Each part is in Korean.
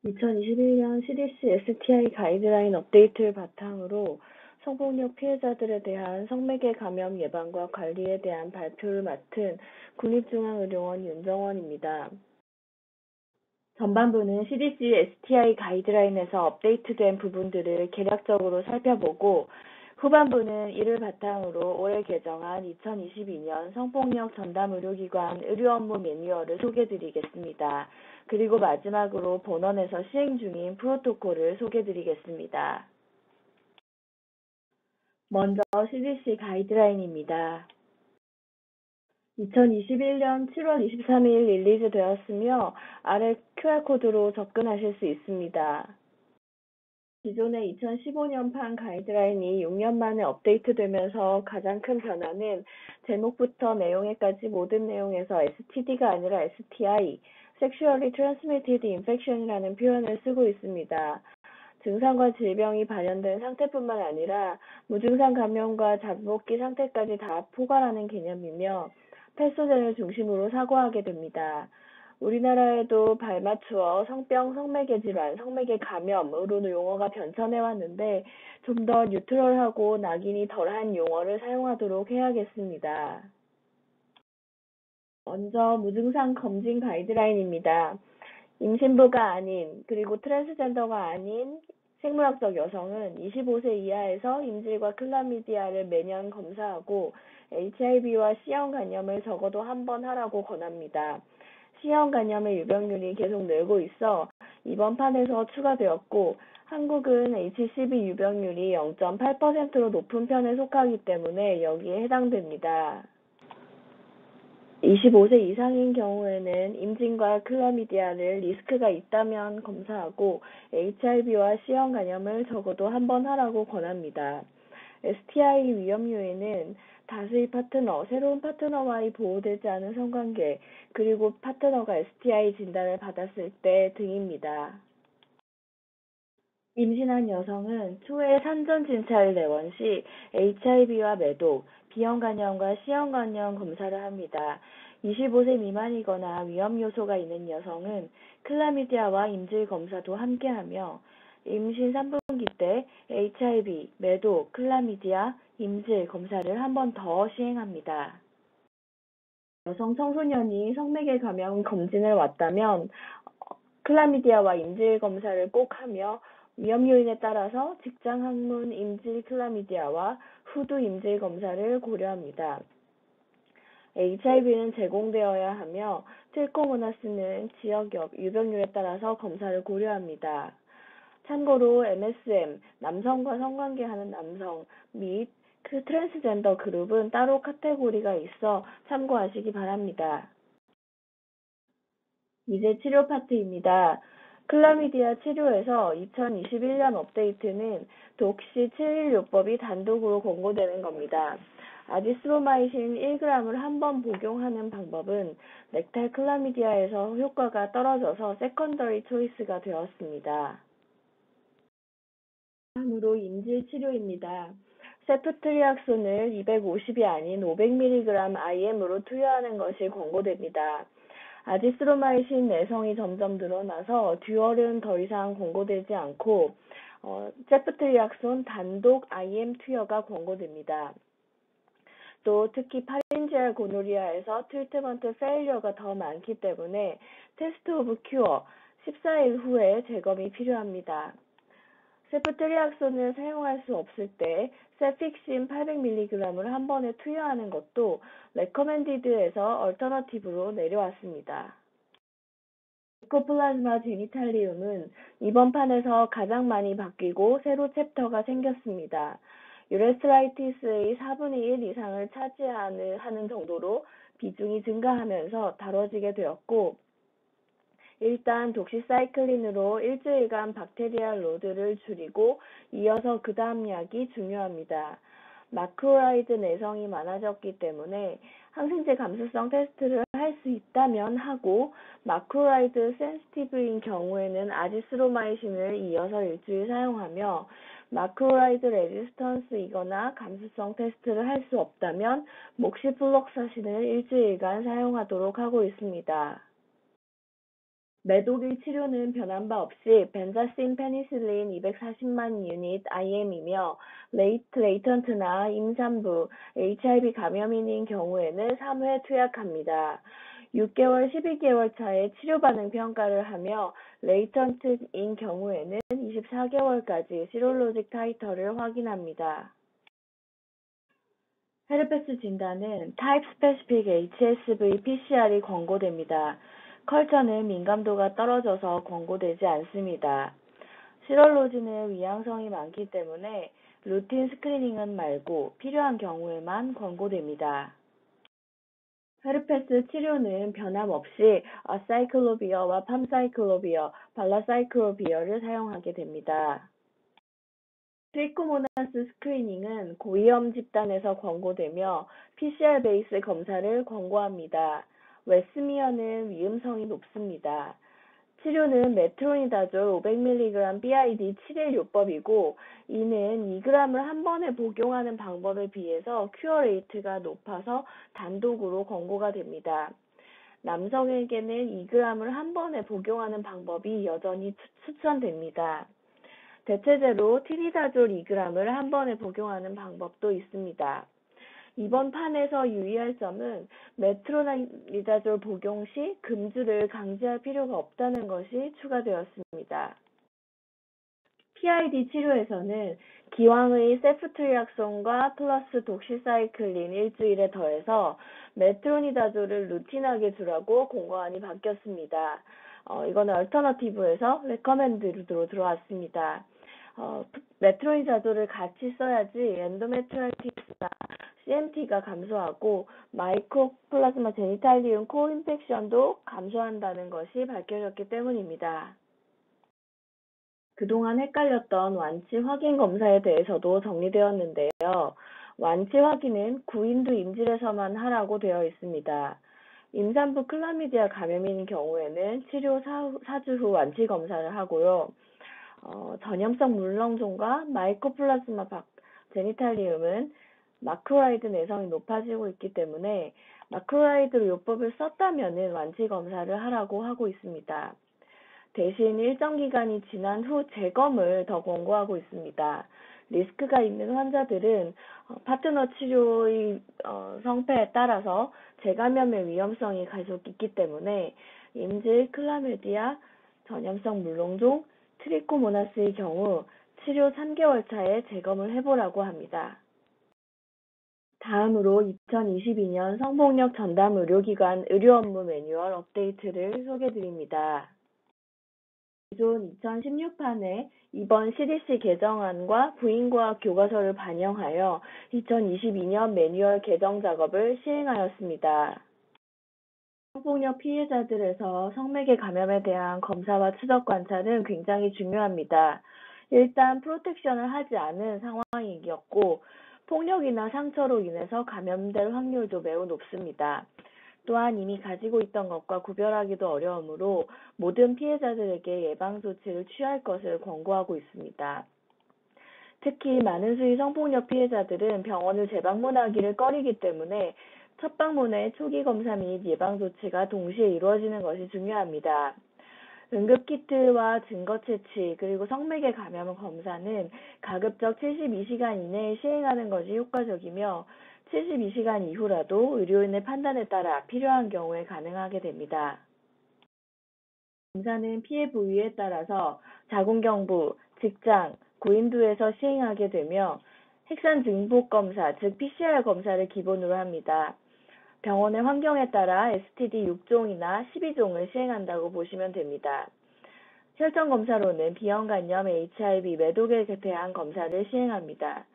2021년 CDC STI 가이드라인 업데이트를 바탕으로 성폭력 피해자들에 대한 성매개 감염 예방과 관리에 대한 발표를 맡은 국립중앙의료원 윤정원입니다. 전반부는 CDC STI 가이드라인에서 업데이트된 부분들을 개략적으로 살펴보고, 후반부는 이를 바탕으로 올해 개정한 2022년 성폭력 전담 의료기관 의료 업무 매뉴얼을 소개드리겠습니다. 그리고 마지막으로 본원에서 시행 중인 프로토콜을 소개드리겠습니다. 먼저 CDC 가이드라인입니다. 2021년 7월 23일 릴리즈 되었으며 아래 QR코드로 접근하실 수 있습니다. 기존의 2015년판 가이드라인이 6년 만에 업데이트되면서 가장 큰 변화는 제목부터 내용에까지 모든 내용에서 STD가 아니라 STI, Sexually Transmitted Infection이라는 표현을 쓰고 있습니다. 증상과 질병이 발현된 상태뿐만 아니라 무증상 감염과 잠복기 상태까지 다 포괄하는 개념이며 패소젠을 중심으로 사고하게 됩니다. 우리나라에도 발맞추어 성병, 성매개 질환, 성매개 감염으로 용어가 변천해왔는데 좀 더 뉴트럴하고 낙인이 덜한 용어를 사용하도록 해야겠습니다. 먼저 무증상 검진 가이드라인입니다. 임신부가 아닌 그리고 트랜스젠더가 아닌 생물학적 여성은 25세 이하에서 임질과 클라미디아를 매년 검사하고 HIV와 C형 간염을 적어도 한 번 하라고 권합니다. C형 간염의 유병률이 계속 늘고 있어 이번 판에서 추가되었고, 한국은 HCV 유병률이 0.8%로 높은 편에 속하기 때문에 여기에 해당됩니다. 25세 이상인 경우에는 임진과 클라미디아를 리스크가 있다면 검사하고 HIV와 C형 간염을 적어도 한 번 하라고 권합니다. STI 위험 요인은 다수의 파트너, 새로운 파트너와의 보호되지 않은 성관계, 그리고 파트너가 STI 진단을 받았을 때 등입니다. 임신한 여성은 추후에 산전 진찰 내원 시 HIV와 매독, B형 간염과 C형 간염 검사를 합니다. 25세 미만이거나 위험 요소가 있는 여성은 클라미디아와 임질 검사도 함께하며 임신 3분기 때 HIV, 매독, 클라미디아, 임질 검사를 한 번 더 시행합니다. 여성 청소년이 성매개 감염 검진을 왔다면 클라미디아와 임질 검사를 꼭 하며 위험 요인에 따라서 직장 항문 임질 클라미디아와 후두 임질 검사를 고려합니다. HIV는 제공되어야 하며 트리코모나스는 지역 유병률에 따라서 검사를 고려합니다. 참고로 MSM, 남성과 성관계하는 남성 및 트랜스젠더 그룹은 따로 카테고리가 있어 참고하시기 바랍니다. 이제 치료 파트입니다. 클라미디아 치료에서 2021년 업데이트는 독시 716법이 단독으로 권고되는 겁니다. 아지스로마이신 1g을 한 번 복용하는 방법은 렉탈 클라미디아에서 효과가 떨어져서 세컨더리 초이스가 되었습니다. 다음으로 임질 치료입니다. 세프트리악손을 250이 아닌 500mg IM으로 투여하는 것이 권고됩니다. 아지스로마이신 내성이 점점 늘어나서 듀얼은 더 이상 권고되지 않고 세프트리악손 단독 IM 투여가 권고됩니다. 또 특히 파린지알 고노리아에서 트리트먼트 페일리어가 더 많기 때문에 테스트 오브 큐어 14일 후에 재검이 필요합니다. 세프트리악손을 사용할 수 없을 때 세픽신 800mg을 한 번에 투여하는 것도 레커멘디드에서 얼터너티브로 내려왔습니다. 미코플라즈마 제니탈리움은 이번 판에서 가장 많이 바뀌고 새로 챕터가 생겼습니다. 유레스라이티스의 4분의 1 이상을 차지하는 정도로 비중이 증가하면서 다뤄지게 되었고, 일단 독시사이클린으로 일주일간 박테리아 로드를 줄이고 이어서 그 다음 약이 중요합니다. 마크로라이드 내성이 많아졌기 때문에 항생제 감수성 테스트를 할 수 있다면 하고, 마크로라이드 센시티브인 경우에는 아지스로마이신을 이어서 일주일 사용하며 마크로라이드 레지스턴스이거나 감수성 테스트를 할 수 없다면 목시플록사신을 일주일간 사용하도록 하고 있습니다. 매독의 치료는 변한 바 없이 벤자신 페니실린 240만 유닛 IM이며 레이턴트나 임산부, HIV 감염인인 경우에는 3회 투약합니다. 6개월, 12개월 차에 치료 반응 평가를 하며 레이턴트인 경우에는 24개월까지 시롤로직 타이터를 확인합니다. 헤르페스 진단은 타입 스페시픽 HSV PCR이 권고됩니다. 컬처는 민감도가 떨어져서 권고되지 않습니다. 시럴로지는 위양성이 많기 때문에 루틴 스크리닝은 말고 필요한 경우에만 권고됩니다. 헤르페스 치료는 변함없이 아사이클로비어와 팜사이클로비어, 발라사이클로비어를 사용하게 됩니다. 트리코모나스 스크리닝은 고위험 집단에서 권고되며 PCR 베이스 검사를 권고합니다. 웨스미어는 위험성이 높습니다. 치료는 메트로니다졸 500mg BID 7일 요법이고 이는 2g을 한 번에 복용하는 방법에 비해서 큐어 레이트가 높아서 단독으로 권고가 됩니다. 남성에게는 2g을 한 번에 복용하는 방법이 여전히 추천됩니다. 대체제로 티니다졸 2g을 한 번에 복용하는 방법도 있습니다. 이번 판에서 유의할 점은 메트로니다졸 복용 시 금주를 강제할 필요가 없다는 것이 추가되었습니다. PID 치료에서는 기왕의 세프트리악손과 플러스 독시사이클린 일주일에 더해서 메트로니다졸을 루틴하게 주라고 공고안이 바뀌었습니다. 이거는 얼터너티브에서 레커멘드로 들어왔습니다. 메트로니다졸을 같이 써야지 엔도메트라이티스나 CMT가 감소하고 마이코플라즈마 제니탈리움 코인펙션도 감소한다는 것이 밝혀졌기 때문입니다. 그동안 헷갈렸던 완치 확인 검사에 대해서도 정리되었는데요. 완치 확인은 구인두 인질에서만 하라고 되어 있습니다. 임산부 클라미디아 감염인 경우에는 치료 4주 후 완치 검사를 하고요. 전염성 물렁종과 마이코플라즈마 제니탈리움은 마크로라이드 내성이 높아지고 있기 때문에 마크로라이드 요법을 썼다면 완치 검사를 하라고 하고 있습니다. 대신 일정 기간이 지난 후 재검을 더 권고하고 있습니다. 리스크가 있는 환자들은 파트너 치료의 성패에 따라서 재감염의 위험성이 계속 있기 때문에 임질, 클라미디아, 전염성 물렁종, 트리코모나스의 경우 치료 3개월 차에 재검을 해보라고 합니다. 다음으로 2022년 성폭력 전담 의료기관 의료 업무 매뉴얼 업데이트를 소개드립니다. 기존 2016판에 이번 CDC 개정안과 부인과학 교과서를 반영하여 2022년 매뉴얼 개정 작업을 시행하였습니다. 성폭력 피해자들에서 성매개 감염에 대한 검사와 추적 관찰은 굉장히 중요합니다. 일단 프로텍션을 하지 않은 상황이었고 폭력이나 상처로 인해서 감염될 확률도 매우 높습니다. 또한 이미 가지고 있던 것과 구별하기도 어려우므로 모든 피해자들에게 예방조치를 취할 것을 권고하고 있습니다. 특히 많은 수의 성폭력 피해자들은 병원을 재방문하기를 꺼리기 때문에 첫 방문의 초기 검사 및 예방조치가 동시에 이루어지는 것이 중요합니다. 응급키트와 증거 채취 그리고 성매개 감염 검사는 가급적 72시간 이내에 시행하는 것이 효과적이며 72시간 이후라도 의료인의 판단에 따라 필요한 경우에 가능하게 됩니다. 검사는 피해 부위에 따라서 자궁경부, 직장, 구인두에서 시행하게 되며 핵산 증폭 검사, 즉 PCR 검사를 기본으로 합니다. 병원의 환경에 따라 STD 6종이나 12종을 시행한다고 보시면 됩니다. 혈전 검사로는 B형 간염, HIV, 매독에 대한 검사를 시행합니다.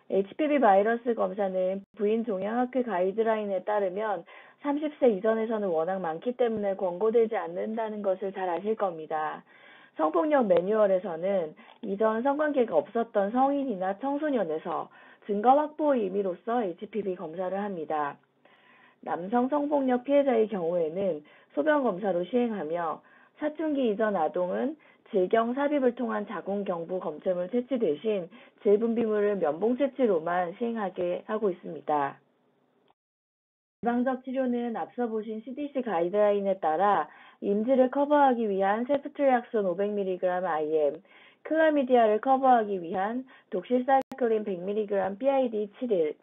HPV 바이러스 검사는 부인 종양학회 가이드라인에 따르면 30세 이전에서는 워낙 많기 때문에 권고되지 않는다는 것을 잘 아실 겁니다. 성폭력 매뉴얼에서는 이전 성관계가 없었던 성인이나 청소년에서 증거 확보의 의미로서 HPV 검사를 합니다. 남성 성폭력 피해자의 경우에는 소변 검사로 시행하며 사춘기 이전 아동은 질경 삽입을 통한 자궁경부 검체물 채취 대신 질분비물을 면봉 채취로만 시행하게 하고 있습니다. 예방적 치료는 앞서 보신 CDC 가이드라인에 따라 임지를 커버하기 위한 세프트리악손 500mg IM, 클라미디아를 커버하기 위한 독실사이클린 100mg BID 7일,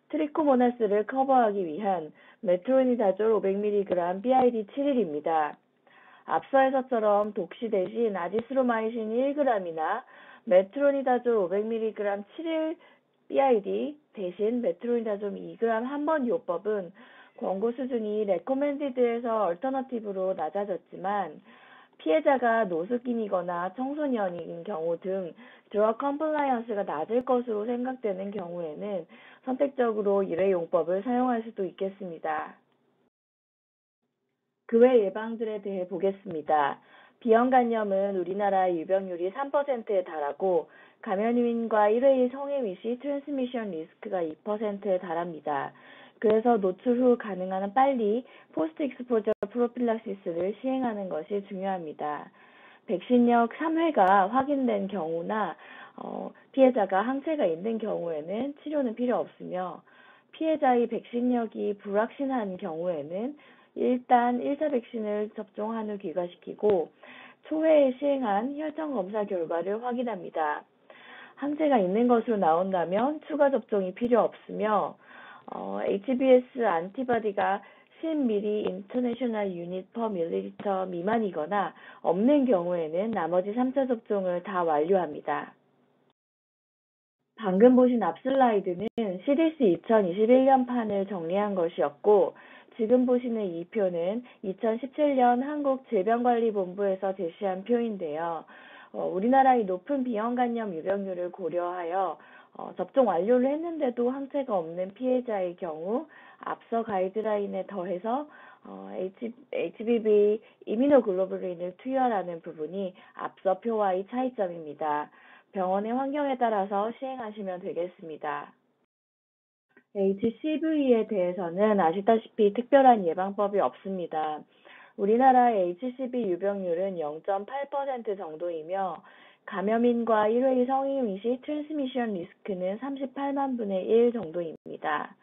트리코모나스를 커버하기 위한 메트로니다졸 500mg BID 7일입니다. 앞서에서처럼 독시 대신 아지스로마이신 1g이나 메트로니다졸 500mg 7일 BID 대신 메트로니다졸 2g 한 번 요법은 권고 수준이 레코멘디드에서 얼터너티브로 낮아졌지만 피해자가 노숙인이거나 청소년인 경우 등 드럭 컴플라이언스가 낮을 것으로 생각되는 경우에는 선택적으로 일회용법을 사용할 수도 있겠습니다. 그 외 예방들에 대해 보겠습니다. 비형간염은 우리나라 유병률이 3%에 달하고 감염인과 1회 성행위 시 트랜스미션 리스크가 2%에 달합니다. 그래서 노출 후 가능한 빨리 포스트 익스포저 프로필락시스를 시행하는 것이 중요합니다. 백신력 3회가 확인된 경우나 피해자가 항체가 있는 경우에는 치료는 필요 없으며 피해자의 백신력이 불확실한 경우에는 일단 1차 백신을 접종한 후 귀가시키고 초회에 시행한 혈전검사 결과를 확인합니다. 항체가 있는 것으로 나온다면 추가 접종이 필요 없으며 HBS 안티바디가 10ml 인터내셔널 유닛 퍼 밀리리터 미만이거나 없는 경우에는 나머지 3차 접종을 다 완료합니다. 방금 보신 앞 슬라이드는 CDC 2021년판을 정리한 것이었고 지금 보시는 이 표는 2017년 한국질병관리본부에서 제시한 표인데요. 우리나라의 높은 비형간염 유병률을 고려하여 접종 완료를 했는데도 항체가 없는 피해자의 경우 앞서 가이드라인에 더해서 HBV 이뮤노글로불린을 투여하라는 부분이 앞서 표와의 차이점입니다. 병원의 환경에 따라서 시행하시면 되겠습니다. HCV에 대해서는 아시다시피 특별한 예방법이 없습니다. 우리나라의 HCV 유병률은 0.8% 정도이며 감염인과 1회 성행위 시 트랜스미션 리스크는 38만 분의 1 정도입니다.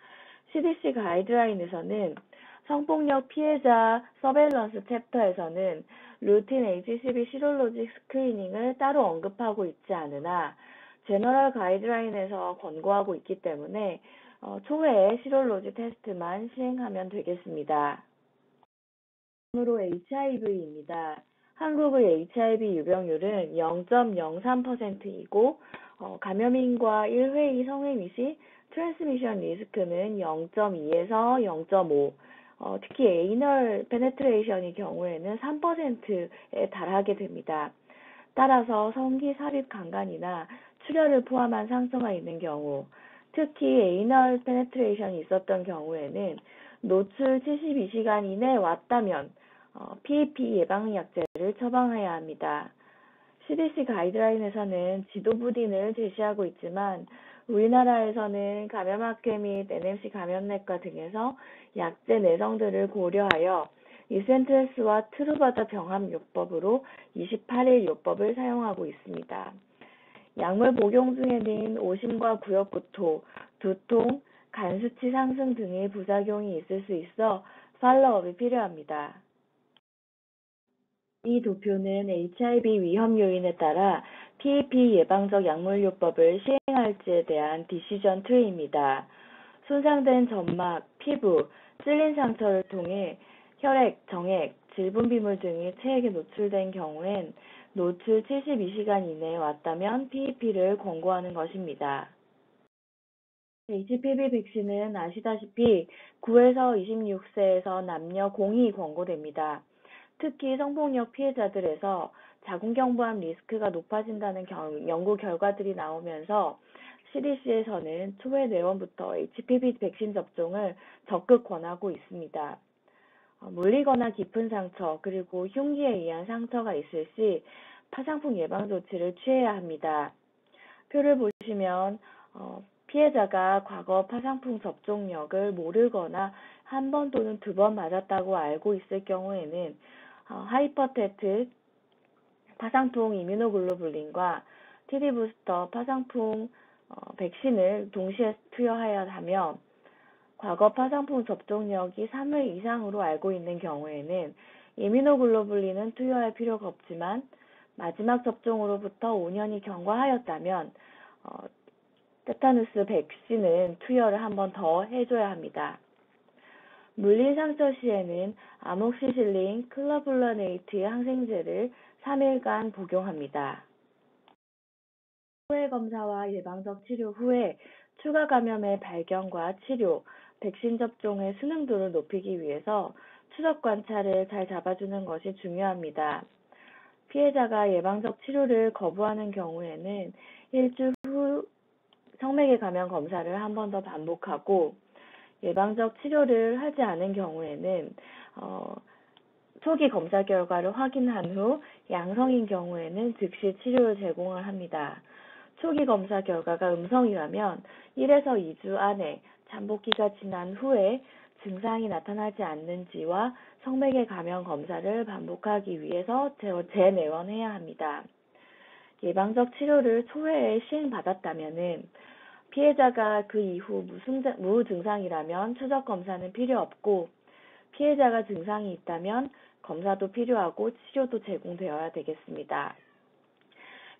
CDC 가이드라인에서는 성폭력 피해자 서베일런스 챕터에서는 루틴 HCV 시롤로직 스크리닝을 따로 언급하고 있지 않으나 제너럴 가이드라인에서 권고하고 있기 때문에 초회에 시롤로직 테스트만 시행하면 되겠습니다. 다음으로 HIV입니다. 한국의 HIV 유병률은 0.03%이고 감염인과 1회 성행위 시 트랜스미션 리스크는 0.2에서 0.5, 특히 에이널 페네트레이션의 경우에는 3%에 달하게 됩니다. 따라서 성기 삽입 강간이나 출혈을 포함한 상처가 있는 경우, 특히 에이널 페네트레이션이 있었던 경우에는 노출 72시간 이내 왔다면 PAP 예방약제를 처방해야 합니다. CDC 가이드라인에서는 지도부딘을 제시하고 있지만 우리나라에서는 감염학회 및 NMC 감염내과 등에서 약제 내성들을 고려하여 이센트레스와 트루바자 병합요법으로 28일 요법을 사용하고 있습니다. 약물 복용 중에는 오심과 구역구토, 두통, 간 수치 상승 등의 부작용이 있을 수 있어 팔로업이 필요합니다. 이 도표는 HIV 위험 요인에 따라 PAP 예방적 약물요법을 시행할지에 대한 디시전 트리입니다. 손상된 점막, 피부, 찔린 상처를 통해 혈액, 정액, 질분비물 등이 체액에 노출된 경우엔 노출 72시간 이내에 왔다면 PAP를 권고하는 것입니다. HPV 백신은 아시다시피 9에서 26세에서 남녀 공이 권고됩니다. 특히 성폭력 피해자들에서 자궁경부암 리스크가 높아진다는 연구 결과들이 나오면서 CDC에서는 초회 내원부터 HPV 백신 접종을 적극 권하고 있습니다. 물리거나 깊은 상처 그리고 흉기에 의한 상처가 있을 시 파상풍 예방 조치를 취해야 합니다. 표를 보시면 피해자가 과거 파상풍 접종력을 모르거나 한 번 또는 2번 맞았다고 알고 있을 경우에는 하이퍼테트 파상풍 이뮤노글로불린과 TD 부스터 파상풍 백신을 동시에 투여해야 하며 과거 파상풍 접종력이 3회 이상으로 알고 있는 경우에는 이뮤노글로불린은 투여할 필요가 없지만 마지막 접종으로부터 5년이 경과하였다면 테타누스 백신은 투여를 한 번 더 해줘야 합니다. 물린 상처 시에는 아목시실린 클라불라네이트 항생제를 3일간 복용합니다. 후회 검사와 예방적 치료 후에 추가 감염의 발견과 치료, 백신 접종의 수능도를 높이기 위해서 추적 관찰을 잘 잡아주는 것이 중요합니다. 피해자가 예방적 치료를 거부하는 경우에는 일주 후 성매개 감염 검사를 한 번 더 반복하고 예방적 치료를 하지 않은 경우에는 초기 검사 결과를 확인한 후 양성인 경우에는 즉시 치료를 제공을 합니다. 초기 검사 결과가 음성이라면 1에서 2주 안에 잠복기가 지난 후에 증상이 나타나지 않는지와 성매개 감염 검사를 반복하기 위해서 재내원해야 합니다. 예방적 치료를 초회에 시행받았다면 피해자가 그 이후 무증상이라면 추적 검사는 필요 없고 피해자가 증상이 있다면 검사도 필요하고 치료도 제공되어야 되겠습니다.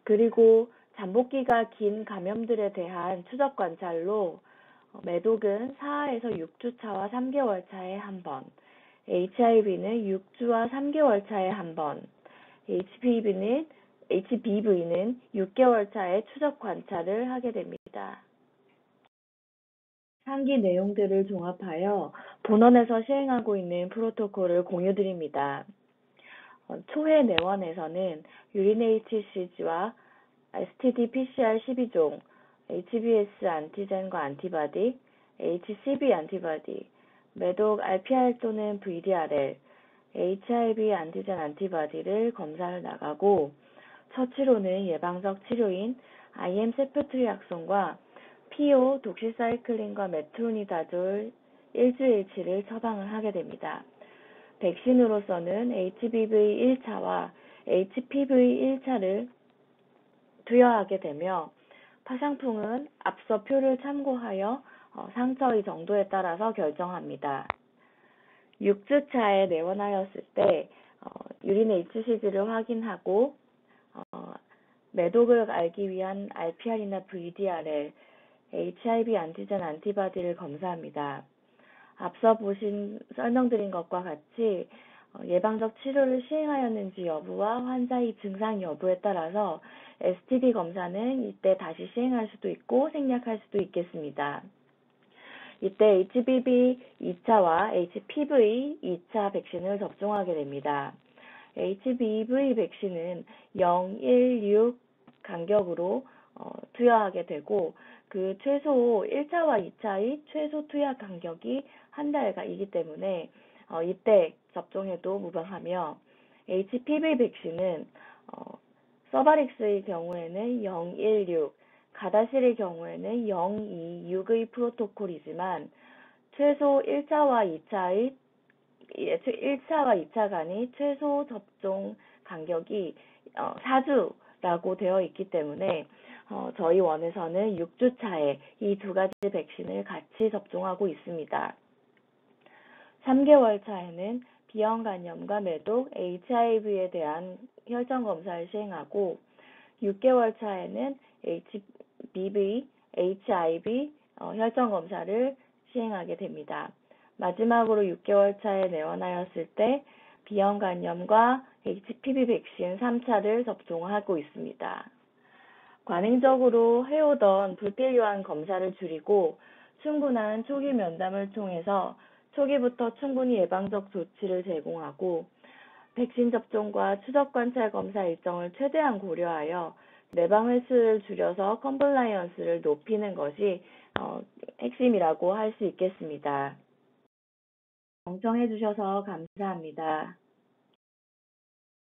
그리고 잠복기가 긴 감염들에 대한 추적 관찰로 매독은 4에서 6주 차와 3개월 차에 한 번, HIV는 6주와 3개월 차에 한 번, HPV는 6개월 차에 추적 관찰을 하게 됩니다. 상기 내용들을 종합하여 본원에서 시행하고 있는 프로토콜을 공유드립니다. 초회 내원에서는 유리네이티시즈와 STD-PCR 12종, HBS 안티젠과 안티바디, HCV 안티바디, 매독 RPR 또는 VDRL, HIV 안티젠 안티바디를 검사를 나가고 처치로는 예방적 치료인 IM 세프트리악손과 PO 독시사이클린과 메트로니다졸 일주일치를 처방을 하게 됩니다. 백신으로서는 HBV 1차와 HPV 1차를 투여하게 되며 파상풍은 앞서 표를 참고하여 상처의 정도에 따라서 결정합니다. 6주차에 내원하였을 때 유린 HCG를 확인하고 매독을 알기 위한 RPR이나 VDRL, HIV 안티젠 안티바디를 검사합니다. 앞서 설명드린 것과 같이 예방적 치료를 시행하였는지 여부와 환자의 증상 여부에 따라서 STD 검사는 이때 다시 시행할 수도 있고 생략할 수도 있겠습니다. 이때 HBV 2차와 HPV 2차 백신을 접종하게 됩니다. HBV 백신은 0, 1, 6 간격으로 투여하게 되고 그 최소 1차와 2차의 최소 투여 간격이 한 달이기 때문에 이때 접종해도 무방하며 HPV 백신은 서바릭스의 경우에는 0, 1, 6, 가다실의 경우에는 0, 2, 6의 프로토콜이지만 최소 1차와 2차 간의 최소 접종 간격이 4주라고 되어 있기 때문에 저희 원에서는 6주 차에 이 두 가지 백신을 같이 접종하고 있습니다. 3개월 차에는 B형 간염과 매독, HIV에 대한 혈전 검사를 시행하고 6개월 차에는 HBV, HIV 혈전 검사를 시행하게 됩니다. 마지막으로 6개월 차에 내원하였을 때 B형 간염과 HPV 백신 3차를 접종하고 있습니다. 관행적으로 해오던 불필요한 검사를 줄이고 충분한 초기 면담을 통해서 초기부터 충분히 예방적 조치를 제공하고 백신 접종과 추적 관찰 검사 일정을 최대한 고려하여 내방 횟수를 줄여서 컴플라이언스를 높이는 것이 핵심이라고 할 수 있겠습니다. 경청해 주셔서 감사합니다.